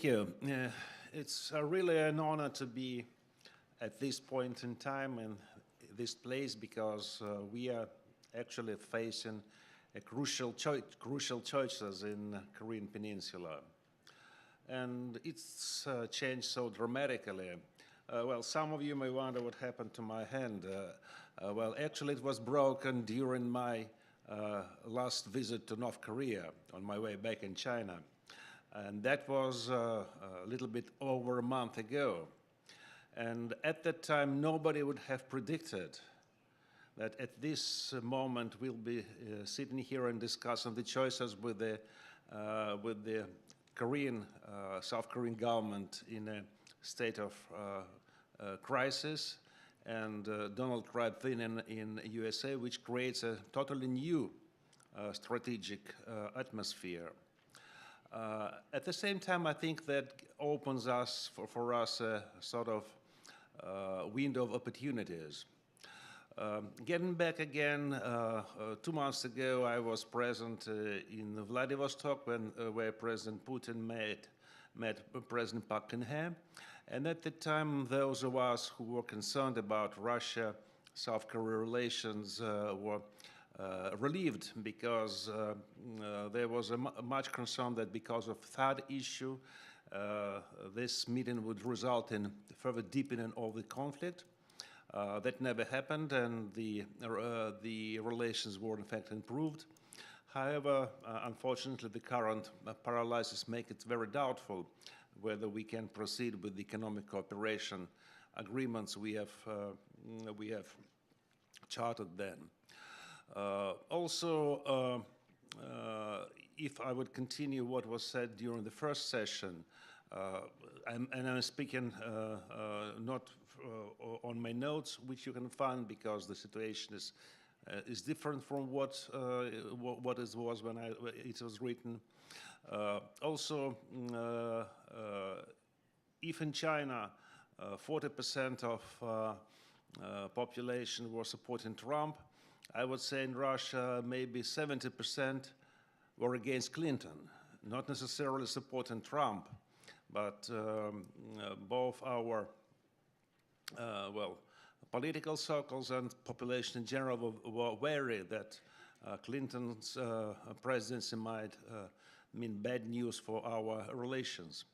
Thank you. It's really an honor to be at this point in time and this place because we are actually facing a crucial choices in Korean Peninsula. And it's changed so dramatically. Well, some of you may wonder what happened to my hand. Well, actually it was broken during my last visit to North Korea on my way back in China. And that was a little bit over a month ago. And at that time, nobody would have predicted that at this moment we'll be sitting here and discussing the choices with the South Korean government in a state of crisis, and Donald Trump in USA, which creates a totally new strategic atmosphere. At the same time, I think that opens us for us a sort of window of opportunities. Getting back again, 2 months ago, I was present in Vladivostok where President Putin met President Park Geun-hye, and at the time, those of us who were concerned about Russia-South Korea relations were relieved because there was much concern that because of third issue, this meeting would result in further deepening of the conflict. That never happened, and the relations were in fact improved. However, unfortunately, the current paralysis make it very doubtful whether we can proceed with the economic cooperation agreements we have charted then. Also, if I would continue what was said during the first session, and I'm speaking not on my notes, which you can find because the situation is different from what it was when it was written. Also, if in China 40% of population were supporting Trump, I would say in Russia maybe 70% were against Clinton, not necessarily supporting Trump, but both our political circles and population in general were wary that Clinton's presidency might mean bad news for our relations.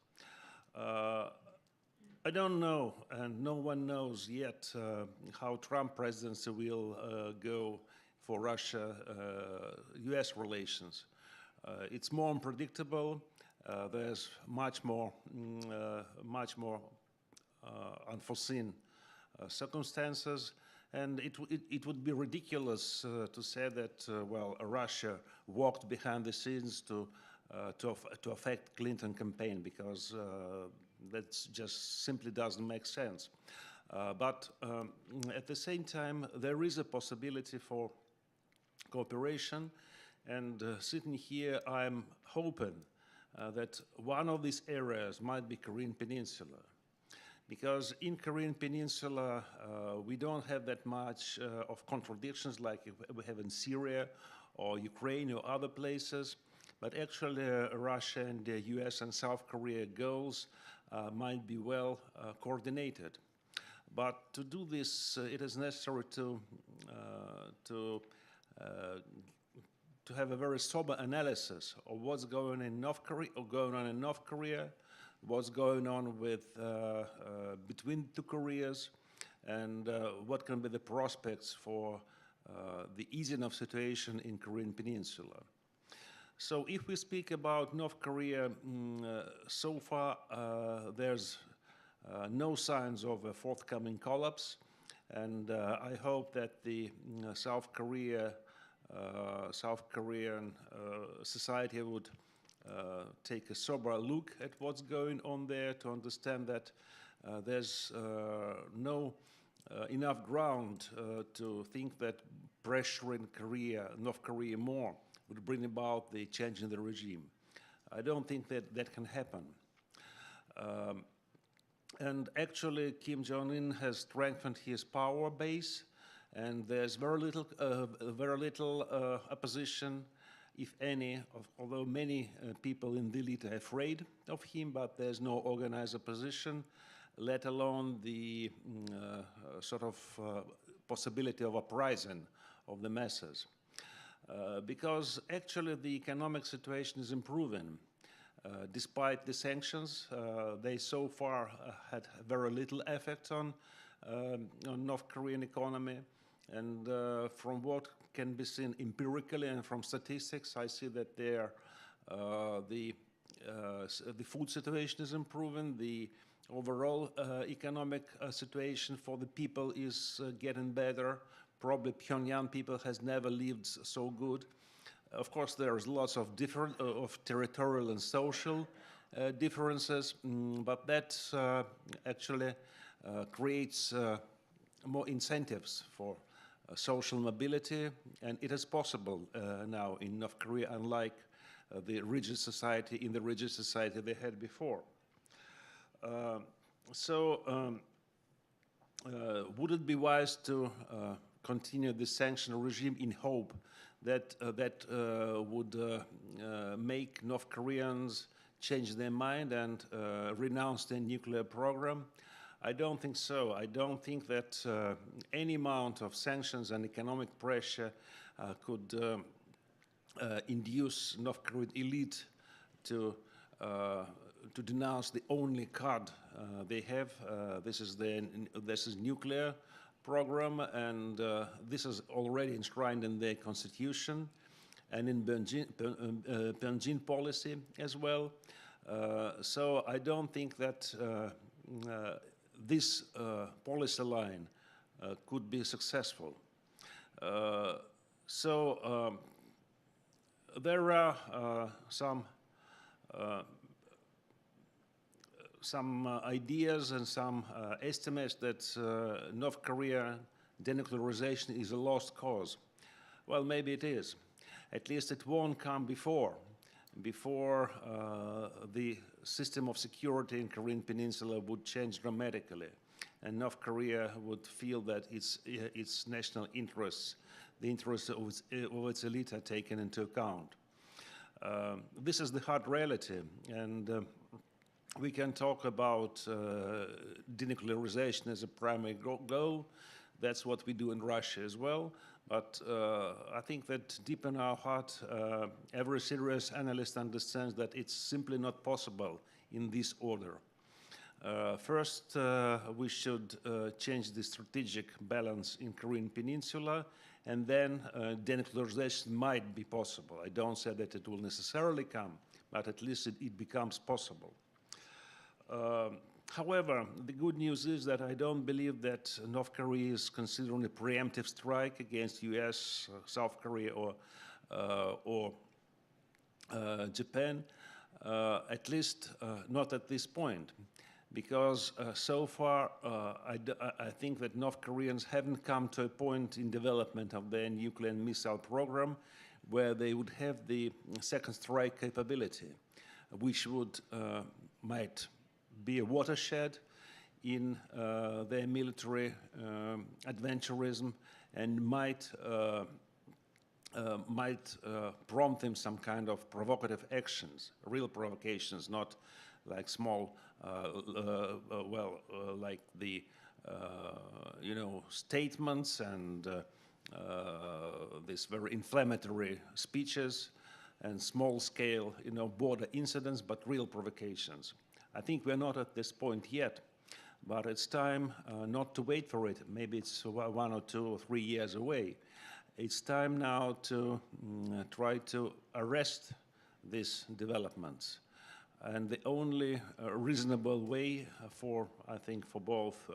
I don't know, and no one knows yet how Trump presidency will go for Russia-US relations. It's more unpredictable. There's much more unforeseen circumstances, and it would be ridiculous to say that Russia walked behind the scenes to affect Clinton campaign, because that just simply doesn't make sense. But at the same time, there is a possibility for cooperation, and sitting here, I'm hoping that one of these areas might be Korean Peninsula, because in Korean Peninsula we don't have that much of contradictions like we have in Syria or Ukraine or other places, but actually Russia and the US and South Korea goals might be well coordinated. But to do this, it is necessary to have a very sober analysis of what's going on in North Korea, what's going on with between two Koreas, and what can be the prospects for the easing of situation in Korean Peninsula. So if we speak about North Korea, so far there's no signs of a forthcoming collapse, and I hope that the South Korean society would take a sober look at what's going on there to understand that there's no enough ground to think that pressuring North Korea more would bring about the change in the regime. I don't think that can happen. And actually, Kim Jong-un has strengthened his power base, and there's very little opposition, if any, although many people in the elite are afraid of him, but there's no organized opposition, let alone the possibility of uprising of the masses. Because actually the economic situation is improving. Despite the sanctions, they so far had very little effect on North Korean economy. And from what can be seen empirically and from statistics, I see that the food situation is improving, the overall economic situation for the people is getting better. Probably Pyongyang people has never lived so good. Of course, there's lots of different territorial and social differences, but that actually creates more incentives for social mobility, and it is possible now in North Korea, unlike the rigid society they had before. Would it be wise to continue the sanction regime in hope that that would make North Koreans change their mind and renounce their nuclear program? I don't think so. I don't think that any amount of sanctions and economic pressure could induce North Korean elite to denounce the only card they have. This is nuclear program, and this is already enshrined in their constitution and in Beijing policy as well. So I don't think that this policy line could be successful. There are some ideas and some estimates that North Korea denuclearization is a lost cause. Well, maybe it is. At least it won't come before the system of security in Korean Peninsula would change dramatically, and North Korea would feel that its national interests, the interests of its elite, are taken into account. This is the hard reality, and we can talk about denuclearization as a primary goal. That's what we do in Russia as well. But I think that deep in our heart, every serious analyst understands that it's simply not possible in this order. First, we should change the strategic balance in Korean Peninsula, and then denuclearization might be possible. I don't say that it will necessarily come, but at least it becomes possible. However, the good news is that I don't believe that North Korea is considering a preemptive strike against US, South Korea, or Japan, at least not at this point, because so far I think that North Koreans haven't come to a point in development of their nuclear and missile program where they would have the second strike capability, which might be a watershed in their military adventurism and might prompt them some kind of provocative actions, real provocations, not like small, like the statements and these very inflammatory speeches and small-scale, border incidents, but real provocations. I think we're not at this point yet, but it's time not to wait for it. Maybe it's 1 or 2 or 3 years away. It's time now to try to arrest these developments. And the only reasonable way I think for both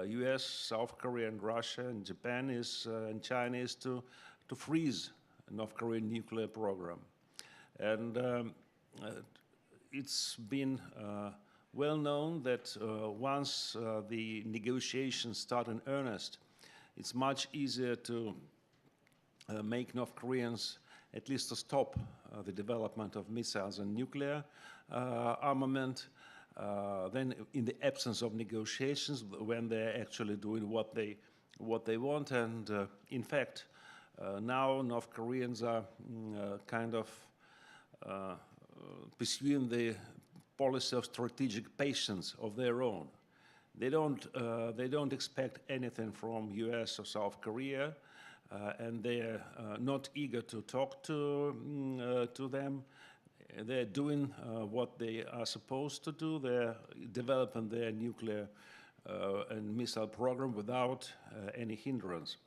US, South Korea, and Russia, and Japan and China is to freeze North Korean nuclear program. And it's been well known that once the negotiations start in earnest, it's much easier to make North Koreans at least to stop the development of missiles and nuclear armament than in the absence of negotiations when they're actually doing what they want. And in fact, Now North Koreans are kind of pursuing the policy of strategic patience of their own. They don't expect anything from U.S. or South Korea, and they're not eager to talk to them. They're doing what they are supposed to do. They're developing their nuclear and missile program without any hindrance.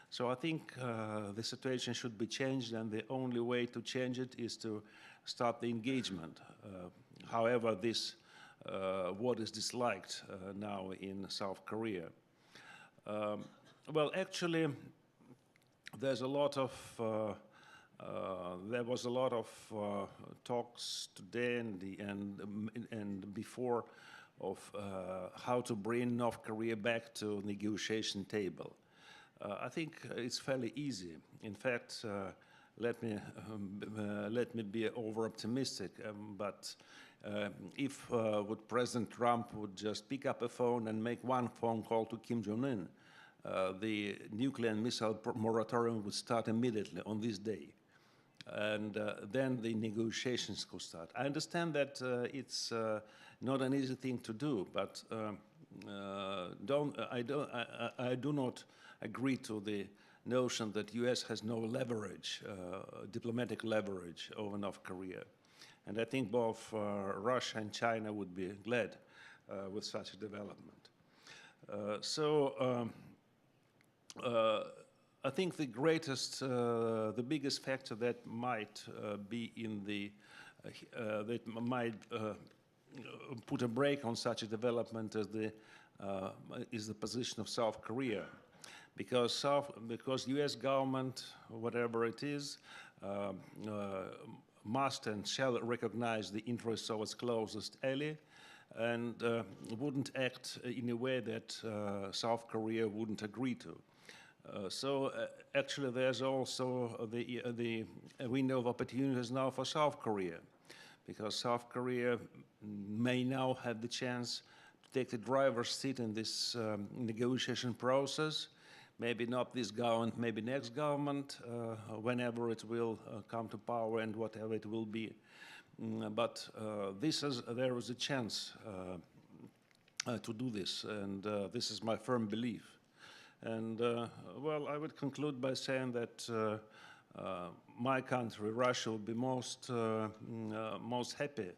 So I think the situation should be changed, and the only way to change it is to start the engagement. However, this what is disliked now in South Korea. Well, actually, there's a lot of there was a lot of talks today and before of how to bring North Korea back to negotiation table. I think it's fairly easy. In fact, let me be over-optimistic, but if would President Trump would just pick up a phone and make one phone call to Kim Jong-un, the nuclear and missile moratorium would start immediately on this day. And then the negotiations could start. I understand that it's not an easy thing to do, but I do not agree to the notion that U.S. has no leverage, diplomatic leverage over North Korea. And I think both Russia and China would be glad with such a development. I think the greatest, the biggest factor that might be in the, that might put a brake on such a development is the position of South Korea. Because U.S. government, whatever it is, must and shall recognize the interests of its closest ally, and wouldn't act in a way that South Korea wouldn't agree to. Actually, there's also the window of opportunities now for South Korea, because South Korea may now have the chance to take the driver's seat in this negotiation process. Maybe not this government, maybe next government, whenever it will come to power and whatever it will be. But there is a chance to do this, and this is my firm belief. And well, I would conclude by saying that my country, Russia, will be most happy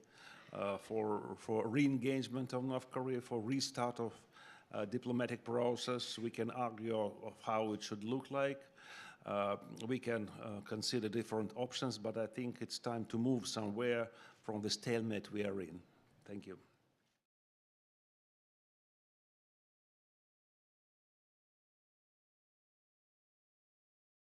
for re-engagement of North Korea, for restart of diplomatic process. We can argue of how it should look like. We can consider different options, but I think it's time to move somewhere from the stalemate we are in. Thank you.